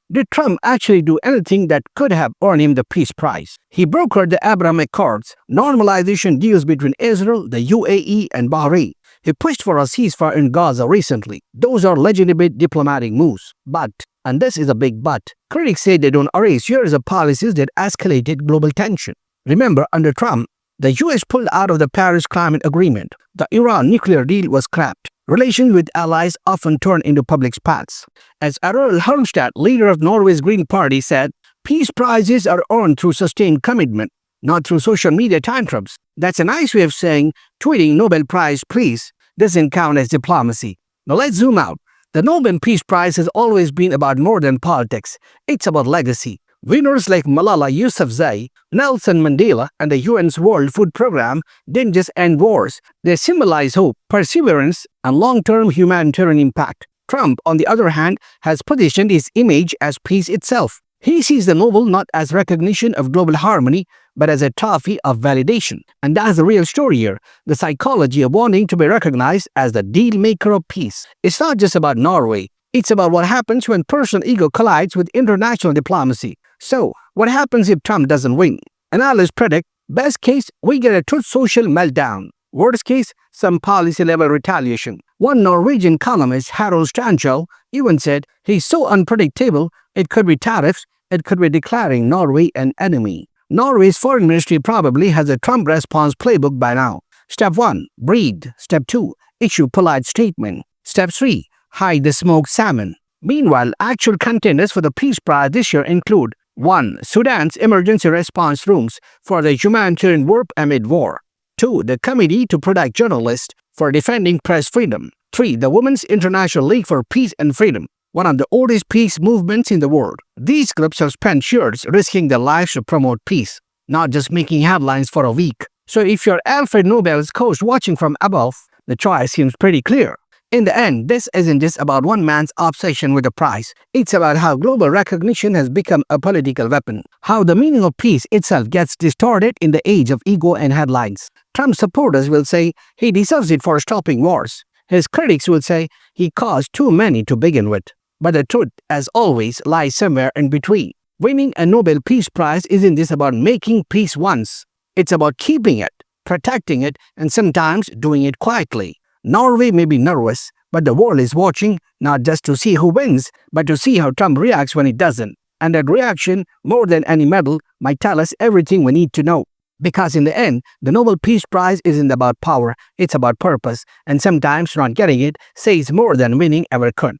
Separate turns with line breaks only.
Did Trump actually do anything that could have earned him the Peace Prize? He brokered the Abraham Accords, normalization deals between Israel, the UAE, and Bahrain. He pushed for a ceasefire in Gaza recently. Those are legitimate diplomatic moves. But, and this is a big but, critics say they don't erase years of policies that escalated global tension. Remember, under Trump, the US pulled out of the Paris Climate Agreement. The Iran nuclear deal was scrapped. Relations with allies often turn into public spats. As Arild Hermstad, leader of Norway's Green Party, said, peace prizes are earned through sustained commitment, not through social media tantrums. That's a nice way of saying tweeting Nobel Prize please doesn't count as diplomacy. Now let's zoom out. The Nobel Peace Prize has always been about more than politics. It's about legacy. Winners like Malala Yousafzai, Nelson Mandela, and the UN's World Food Program didn't just end wars. They symbolize hope, perseverance, and long-term humanitarian impact. Trump, on the other hand, has positioned his image as peace itself. He sees the Nobel not as recognition of global harmony, but as a trophy of validation. And that's the real story here, the psychology of wanting to be recognized as the deal maker of peace. It's not just about Norway. It's about what happens when personal ego collides with international diplomacy. So, what happens if Trump doesn't win? Analysts predict, best case, we get a Truth Social meltdown. Worst case, some policy-level retaliation. One Norwegian columnist, Harald Stanchel, even said he's so unpredictable, it could be tariffs, it could be declaring Norway an enemy. Norway's foreign ministry probably has a Trump response playbook by now. Step 1, breathe. Step 2, issue polite statement. Step 3, hide the smoked salmon. Meanwhile, actual contenders for the Peace Prize this year include 1. Sudan's emergency response rooms for the humanitarian work amid war. 2. The Committee to Protect Journalists for defending press freedom. 3. The Women's International League for Peace and Freedom, one of the oldest peace movements in the world. These groups have spent years risking their lives to promote peace, not just making headlines for a week. So if you're Alfred Nobel's coach watching from above, the choice seems pretty clear. In the end, this isn't just about one man's obsession with a prize. It's about how global recognition has become a political weapon, how the meaning of peace itself gets distorted in the age of ego and headlines. Trump supporters will say he deserves it for stopping wars. His critics will say he caused too many to begin with. But the truth, as always, lies somewhere in between. Winning a Nobel Peace Prize isn't just about making peace once. It's about keeping it, protecting it, and sometimes doing it quietly. Norway may be nervous, but the world is watching not just to see who wins, but to see how Trump reacts when it doesn't. And that reaction, more than any medal, might tell us everything we need to know. Because in the end, the Nobel Peace Prize isn't about power, it's about purpose, and sometimes not getting it says more than winning ever could.